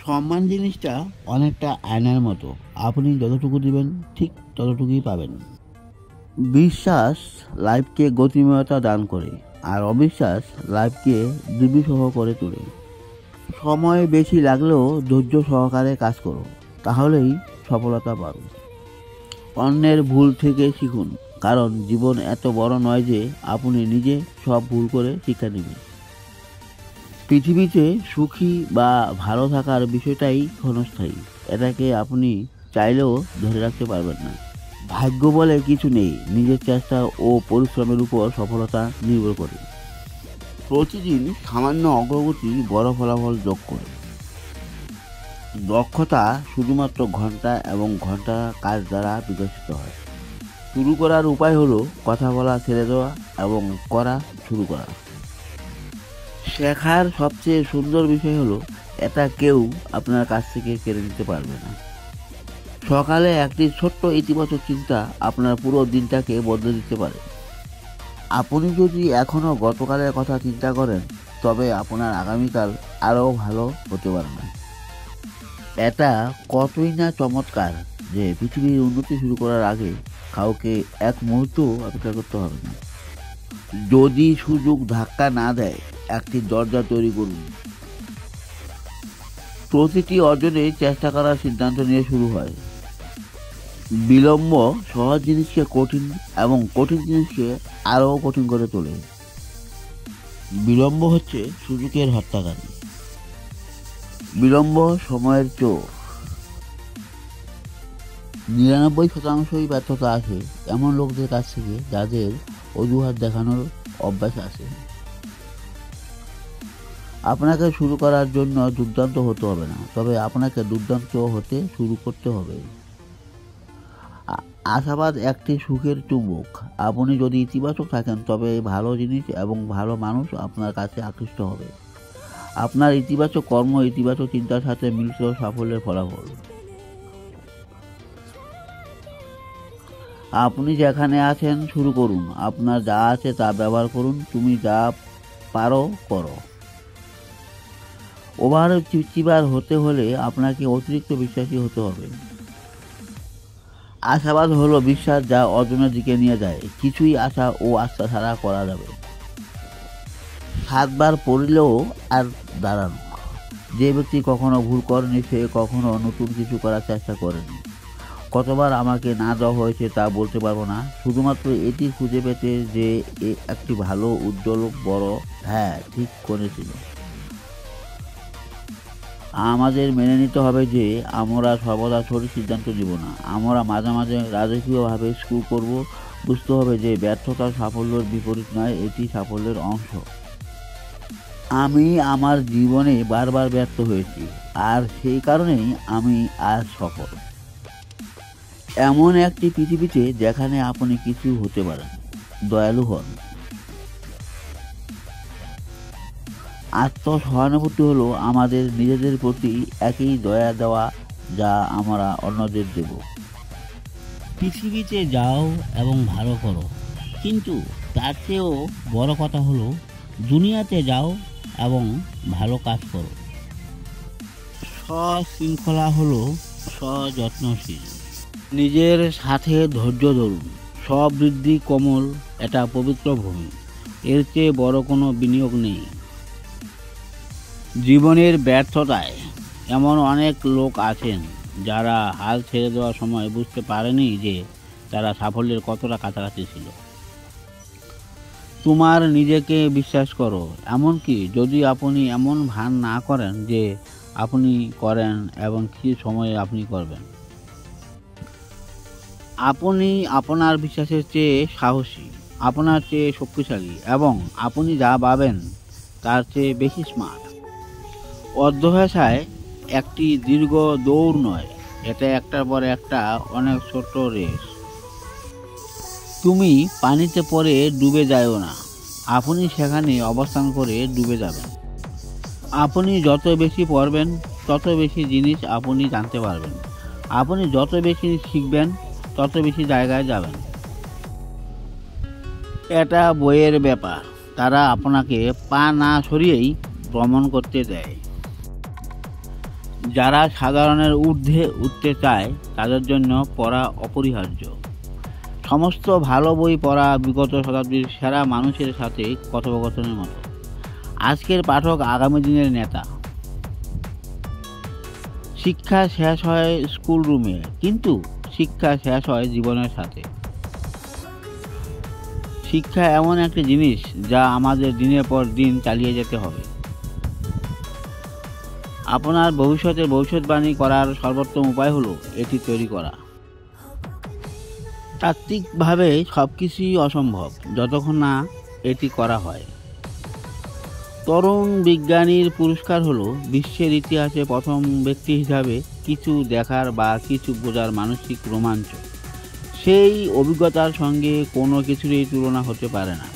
সম্মান জিনিসটা অনেকটা আয়নার মতো, আপনি যতটুকু দিবেন ঠিক ততটুকুই পাবেন। বিশ্বাস লাইফকে গতিময়তা দান করে, আর অবিশ্বাস লাইফকে দুর্বিষহ করে তোলে। সময় বেশি লাগলেও ধৈর্য সহকারে কাজ করো, তাহলেই সফলতা পাবে। অন্যের ভুল থেকে শিখুন, কারণ জীবন এত বড় নয় যে আপনি নিজে সব ভুল করে শিক্ষা নেবেন। পৃথিবীতে সুখী বা ভালো থাকার বিষয়টাই ক্ষণস্থায়ী, এটাকে আপনি চাইলেও ধরে রাখতে পারবেন না। ভাগ্য বলে কিছু নেই, নিজের চেষ্টা ও পরিশ্রমের উপর সফলতা নির্ভর করে। প্রতিদিন সামান্য অগ্রগতি বড় ফলাফল যোগ করে। দক্ষতা শুধুমাত্র ঘন্টা এবং ঘন্টা কাজ দ্বারা বিকশিত হয়। শুরু করার উপায় হলো কথা বলা ছেড়ে দেওয়া এবং করা শুরু করা। শেখার সবচেয়ে সুন্দর বিষয় হলো এটা কেউ আপনার কাছ থেকে কেড়ে নিতে পারবে না। সকালে একটি ছোট্ট ইতিবাচক চিন্তা আপনার পুরো দিনটাকে বদলে দিতে পারে। আপনি যদি এখনও গতকালের কথা চিন্তা করেন, তবে আপনার আগামীকাল আরও ভালো হতে পারে না। এটা কতই না চমৎকার যে পৃথিবীর উন্নতি শুরু করার আগে কাউকে এক মুহূর্ত অপেক্ষা করতে হবে না। যদি সুযোগ ধাক্কা না দেয়, একটি দরজা তৈরি করুন। প্রতিটি অর্জনে চেষ্টা করার সিদ্ধান্ত নিয়ে শুরু হয়। বিলম্ব সহজ জিনিসকে কঠিন এবং কঠিন জিনিসকে আরও কঠিন করে তোলে। বিলম্ব হচ্ছে সুযোগের হত্যাকারী। বিলম্ব সময়ের চোর। 99% ব্যর্থতা আসে এমন লোকদের কাছ থেকে যাদের অজুহাত দেখানোর অভ্যাস আছে। আপনাকে শুরু করার জন্য দুর্দান্ত হতে হবে না, তবে আপনাকে দুর্দান্ত হতে শুরু করতে হবে। আশাবাদ একটি সুখের চুম্বক। আপনি যদি ইতিবাচক থাকেন, তবে ভালো জিনিস এবং ভালো মানুষ আপনার কাছে আকৃষ্ট হবে। আপনার ইতিবাচক কর্ম ইতিবাচক চিন্তার সাথে মিলিত সাফল্যের ফলাফল। আপনি যেখানে আছেন শুরু করুন, আপনার যা আছে তা ব্যবহার করুন, তুমি যা পারো করো। ওভার চিবার হতে হলে আপনাকে অতিরিক্ত বিশ্বাসী হতে হবে। আশাবাদ হলো বিশ্বাস যা অর্জনের দিকে নিয়ে যায়। কিছুই আশা ও আস্থা ছাড়া করা যাবে। 7 বার পড়লেও আর দাঁড়ানো। যে ব্যক্তি কখনো ভুল করেনি সে কখনো নতুন কিছু করার চেষ্টা করেনি। কতবার আমাকে না দেওয়া হয়েছে তা বলতে পারবো না, শুধুমাত্র এটি খুঁজে পেতে যে একটি ভালো উজ্জ্বল বড় হ্যাঁ ঠিক করেছিল। আমাদের মেনে নিতে হবে যে আমরা সর্বদা সঠিক সিদ্ধান্ত নিব না। আমরা মাঝে মাঝে রাজকীয়ভাবে স্ক্রু করব। বুঝতে হবে যে ব্যর্থতা সাফল্যের বিপরীত নয়, এটি সাফল্যের অংশ। আমি আমার জীবনে বারবার ব্যর্থ হয়েছি, আর সেই কারণেই আমি আজ সফল। এমন একটি পৃথিবীতে যেখানে আপনি কিছু হতে পারেন। দয়ালু হন। আত্মসহানুভূতি হলো আমাদের নিজেদের প্রতি একই দয়া দেওয়া যা আমরা অন্যদের দেব। পৃথিবীতে যাও এবং ভালো করো, কিন্তু তার চেয়েও বড় কথা হলো দুনিয়াতে যাও এবং ভালো কাজ করো। সশৃঙ্খলা হলো সযত্নশীল। নিজের সাথে ধৈর্য ধরুন। সবৃদ্ধি কোমল, এটা পবিত্র ভূমি, এর চেয়ে বড় কোনো বিনিয়োগ নেই। জীবনের ব্যর্থতায় এমন অনেক লোক আছেন যারা হাল ছেড়ে দেওয়ার সময় বুঝতে পারেনি যে তারা সাফল্যের কতটা কাছাকাছি ছিল। তোমার নিজেকে বিশ্বাস করো, এমনকি যদি আপনি এমন ভান না করেন যে আপনি করেন এবং কিছু সময়ে আপনি করবেন। আপনি আপনার বিশ্বাসের চেয়ে সাহসী, আপনার চেয়ে শক্তিশালী এবং আপনি যা ভাবেন তার চেয়ে বেশি স্মার্ট। অধ্যবসায় একটি দীর্ঘ দৌড় নয়, এটা একটার পর একটা অনেক ছোট রেস। তুমি পানিতে পড়ে ডুবে যাও না, আপনি সেখানে অবস্থান করে ডুবে যাবেন। আপনি যত বেশি পড়বেন তত বেশি জিনিস আপনি জানতে পারবেন। আপনি যত বেশি শিখবেন তত বেশি জায়গায় যাবেন। এটা বইয়ের ব্যাপার, তারা আপনাকে পা না সরিয়েই ভ্রমণ করতে দেয়। যারা সাধারণের ঊর্ধ্বে উঠতে চায় তাদের জন্য পড়া অপরিহার্য। সমস্ত ভালো বই পড়া বিগত শতাব্দীর সেরা মানুষের সাথে কথোপকথনের মতো। আজকের পাঠক আগামী দিনের নেতা। শিক্ষা শেষ হয় স্কুল রুমে, কিন্তু শিক্ষা শেষ হয় জীবনের সাথে। শিক্ষা এমন একটি জিনিস যা আমাদের দিনের পর দিন চালিয়ে যেতে হবে। আপনার ভবিষ্যতের ভবিষ্যৎবাণী করার সর্বোত্তম উপায় হলো এটি তৈরি করা। তাত্ত্বিকভাবে সব কিছুই অসম্ভব যতক্ষণ না এটি করা হয়। তরুণ বিজ্ঞানীর পুরস্কার হলো বিশ্বের ইতিহাসে প্রথম ব্যক্তি হিসাবে কিছু দেখার বা কিছু বোঝার মানসিক রোমাঞ্চ। সেই অভিজ্ঞতার সঙ্গে কোনো কিছুরই তুলনা হতে পারে না।